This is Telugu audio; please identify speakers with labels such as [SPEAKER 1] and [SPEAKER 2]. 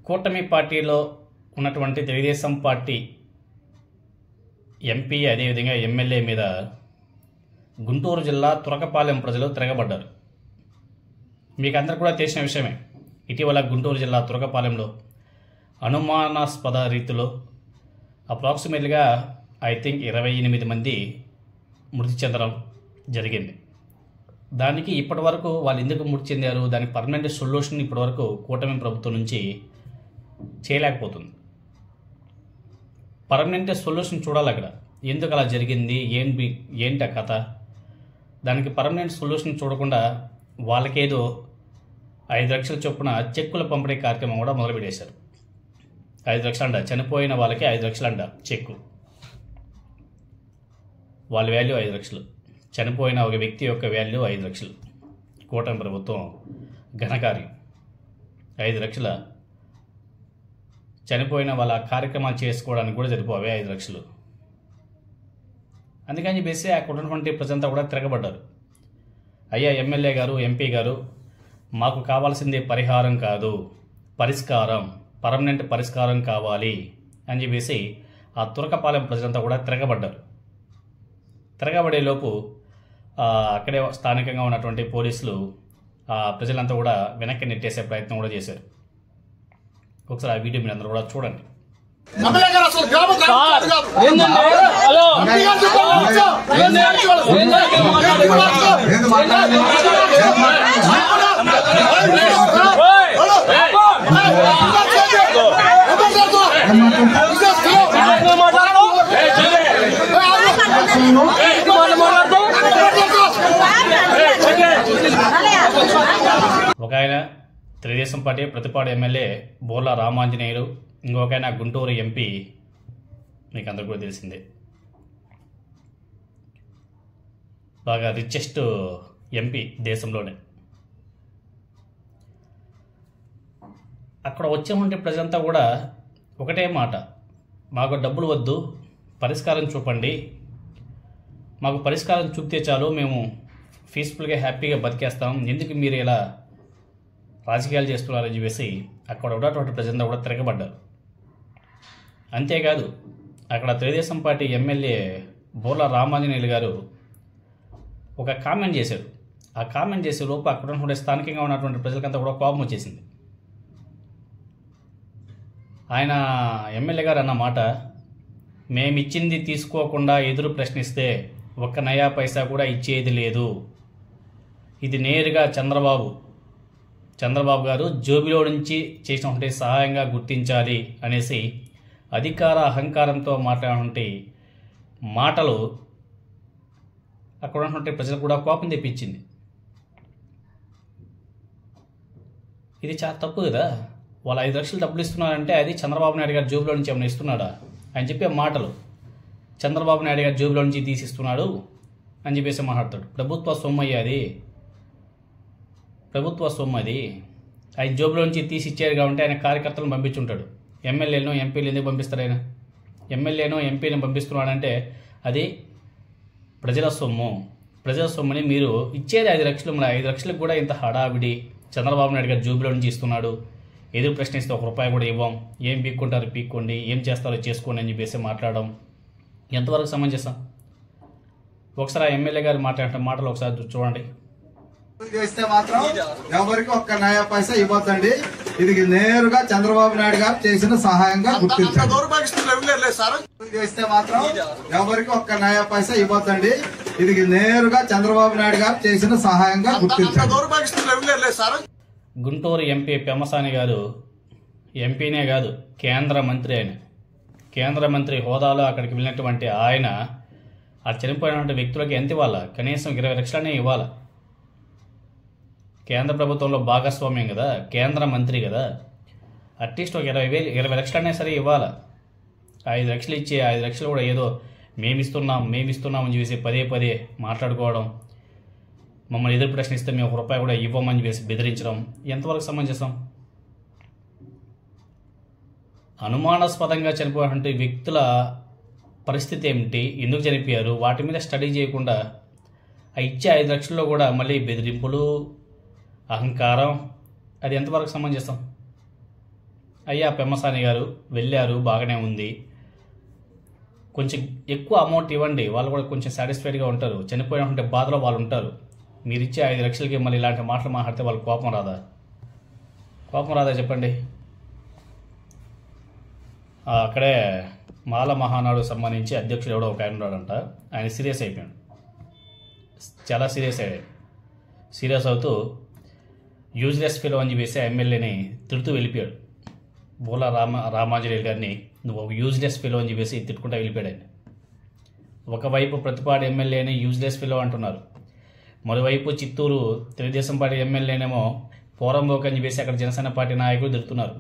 [SPEAKER 1] కూటమి పార్టీలో ఉన్నటువంటి తెలుగుదేశం పార్టీ ఎంపీ అదేవిధంగా ఎమ్మెల్యే మీద గుంటూరు జిల్లా తురకపాలెం ప్రజలు తిరగబడ్డారు. మీకు అందరు కూడా తెలిసిన విషయమే. ఇటీవల గుంటూరు జిల్లా తురకపాలెంలో అనుమానాస్పద రీతిలో అప్రాక్సిమేట్గా 28 మంది మృతి చెందడం జరిగింది. దానికి ఇప్పటి వరకు వాళ్ళు ఎందుకు మృతి చెందారు, దానికి పర్మనెంట్ సొల్యూషన్ ఇప్పటివరకు కూటమి ప్రభుత్వం నుంచి చేయలేకపోతుంది. పర్మనెంట్ సొల్యూషన్ చూడాలి అక్కడ. ఎందుకు అలా జరిగింది, ఏంటి ఆ కథ, దానికి పర్మనెంట్ సొల్యూషన్ చూడకుండా వాళ్ళకేదో 5 లక్షల చొప్పున చెక్కుల పంపిణీ కార్యక్రమం కూడా మొదలుపెట్టేశారు. 5 లక్షలు అంట, చనిపోయిన వాళ్ళకి 5 లక్షలు అంట చెక్కు. వాళ్ళ వాల్యూ 5 లక్షలు, చనిపోయిన ఒక వ్యక్తి యొక్క వాల్యూ 5 లక్షలు. కూటమి ప్రభుత్వం ఘనకార్యం. 5 లక్షల చనిపోయిన వాళ్ళ కార్యక్రమాలు చేసుకోవడానికి కూడా సరిపోవే 5 లక్షలు. అందుకని చెప్పేసి అక్కడ ఉన్నటువంటి ప్రజంతా కూడా తిరగబడ్డారు. అయ్యా ఎమ్మెల్యే గారు, ఎంపీ గారు, మాకు కావాల్సింది పరిహారం కాదు, పరిష్కారం, పర్మనెంట్ పరిష్కారం కావాలి అని చెప్పేసి ఆ తురకపాలెం ప్రజలంతా కూడా తిరగబడ్డారు. తిరగబడేలోపు అక్కడే స్థానికంగా ఉన్నటువంటి పోలీసులు ఆ ప్రజలంతా కూడా వెనక్కి నెట్టేసే ప్రయత్నం కూడా చేశారు. ఒకసారి ఆ వీడియో మీరు అందరూ కూడా చూడండి. ఒక ఆయన తెలుగుదేశం పార్టీ ప్రతిపాడు ఎమ్మెల్యే బోర్లా రామాంజనేయులు, ఇంకొక ఆయన గుంటూరు ఎంపీ, మీకు అందరు కూడా తెలిసిందే. బాగా రిచెస్ట్ ఎంపీ దేశంలోనే. అక్కడ వచ్చే ఉంటే ప్రజంతా కూడా ఒకటే మాట, మాకు డబ్బులు వద్దు, పరిష్కారం చూపండి, మాకు పరిష్కారం చూపితే చాలు, మేము పీస్ఫుల్గా హ్యాపీగా బతికేస్తాం, ఎందుకు మీరు ఇలా రాజకీయాలు చేస్తున్నారని చెప్పేసి అక్కడ ఉన్నటువంటి ప్రజలంతా కూడా తిరగబడ్డారు. అంతేకాదు అక్కడ తెలుగుదేశం పార్టీ ఎమ్మెల్యే బోర్లా రామాంజనేయులు గారు ఒక కామెంట్ చేశారు. ఆ కామెంట్ చేసే లోపు అక్కడ ఉన్నటువంటి స్థానికంగా ఉన్నటువంటి ప్రజలకంతా కూడా కోపం వచ్చేసింది. ఆయన ఎమ్మెల్యే గారు అన్న మాట, మేమిచ్చింది తీసుకోకుండా ఎదురు ప్రశ్నిస్తే ఒక్క నయా పైసా కూడా ఇచ్చేది లేదు, ఇది నేరుగా చంద్రబాబు గారు జోబిలో నుంచి చేసినటువంటి సహాయంగా గుర్తించాలి అనేసి అధికార అహంకారంతో మాట్లాడినటువంటి మాటలు అక్కడ ఉన్నటువంటి ప్రజలకు కూడా కోపం తెప్పించింది. ఇది చాలా తప్పు కదా. వాళ్ళు 5 లక్షలు డబ్బులు ఇస్తున్నారంటే అది చంద్రబాబు నాయుడు గారు జోబులో నుంచి ఏమైనా ఇస్తున్నాడా? ఆయన చెప్పే మాటలు చంద్రబాబు నాయుడు గారు జోబులో నుంచి తీసిస్తున్నాడు అని చెప్పేసి మాట్లాడతాడు. ప్రభుత్వ సొమ్ము అది, ప్రభుత్వ సొమ్ము అది. ఆయన జోబులో నుంచి తీసి ఇచ్చారు కాబట్టి ఆయన కార్యకర్తలను పంపించుంటాడు. ఎమ్మెల్యేలను ఎంపీలు ఎందుకు పంపిస్తారు? ఆయన ఎమ్మెల్యేను ఎంపీని పంపిస్తున్నాడంటే అది ప్రజల సొమ్ము. ప్రజల సొమ్ముని మీరు ఇచ్చేది 5 లక్షలు, మన 5 లక్షలకు కూడా ఇంత హడావిడి, చంద్రబాబు నాయుడు గారు జోబులో నుంచి ఇస్తున్నాడు, ఎదురు ప్రశ్నిస్తే ₹1 కూడా ఇవ్వం, ఏం పీక్కుంటారు పీక్కోండి, ఏం చేస్తారో చేసుకోండి అని చెప్పేసి మాట్లాడడం ఎంతవరకు సమంజసం? ఒకసారి ఆ ఎమ్మెల్యే గారు మాట్లాడిన మాటలు ఒకసారి చూడండి.
[SPEAKER 2] చేస్తే మాత్రం ఎవరికి ఒక్క నయా పైసా ఇవ్వద్దండి, ఇది నేరుగా చంద్రబాబు నాయుడు గారు చేసిన సహాయంగా గుర్తించండి. చేస్తే మాత్రం ఎవరికి ఒక్క నయా పైసా ఇవ్వద్దండి, ఇది నేరుగా చంద్రబాబు నాయుడు గారు చేసిన సహాయంగా గుర్తించండి.
[SPEAKER 1] గుంటూరు ఎంపీ పెమ్మసాని గారు ఎంపీనే కాదు, కేంద్ర మంత్రి. ఆయన కేంద్ర మంత్రి హోదాలో అక్కడికి వెళ్ళినటువంటి ఆయన ఆ చనిపోయినటువంటి వ్యక్తులకి ఎంత ఇవ్వాలా? కనీసం 20 లక్షలనే ఇవ్వాలి. కేంద్ర ప్రభుత్వంలో భాగస్వామ్యం కదా, కేంద్ర మంత్రి కదా, అట్లీస్ట్ ఒక 20 లక్షలనే సరే ఇవ్వాలి. 5 లక్షలు ఇచ్చి 5 లక్షలు కూడా ఏదో మేమిస్తున్నాం అని చెప్పేసి పదే మాట్లాడుకోవడం, మమ్మల్ని ఎదురు ప్రశ్నిస్తే మేము ₹1 కూడా ఇవ్వమని చెప్పేసి బెదిరించడం ఎంతవరకు సమంజసం? అనుమానాస్పదంగా చనిపోయినటువంటి వ్యక్తుల పరిస్థితి ఏమిటి, ఎందుకు చనిపోయారు, వాటి మీద స్టడీ చేయకుండా ఆ ఇచ్చే 5 లక్షల్లో కూడా మళ్ళీ బెదిరింపులు, అహంకారం, అది ఎంతవరకు సమంజసం? అయ్యా పెమ్మసాని గారు వెళ్ళారు, బాగానే ఉంది, కొంచెం ఎక్కువ అమౌంట్ ఇవ్వండి, వాళ్ళు కూడా కొంచెం సాటిస్ఫైడ్గా ఉంటారు, చనిపోయినటువంటి బాధలో వాళ్ళు ఉంటారు. మీరు ఇచ్చే 5 లక్షలకి మళ్ళీ ఇలాంటి మాటలు మాట్లాడితే వాళ్ళకి కోపం రాదా? కోపం రాదా చెప్పండి? అక్కడే మాల మహానాడు సంబంధించి అధ్యక్షుడు ఎవడో ఒక ఆయన ఉన్నాడంట, ఆయన సీరియస్ అయిపోయాడు, చాలా సీరియస్ అయ్యాడు. సీరియస్ అవుతూ యూజ్లెస్ ఫెలో అని చెప్పేసి ఎమ్మెల్యేని తిడుతూ వెళ్ళిపోయాడు. బోలా రామాంజనేయులు గారిని నువ్వు ఒక యూజ్లెస్ ఫెలో అని చెప్పేసి తిట్టుకుంటూ వెళ్ళిపోయాడు ఆయన. ఒకవైపు ప్రతిపాడు ఎమ్మెల్యేని యూజ్లెస్ ఫెలో అంటున్నారు, మరోవైపు చిత్తూరు తెలుగుదేశం పార్టీ ఎమ్మెల్యేనేమో పోరంబోక్ అని చెప్పేసి అక్కడ జనసేన పార్టీ నాయకులు తిడుతున్నారు.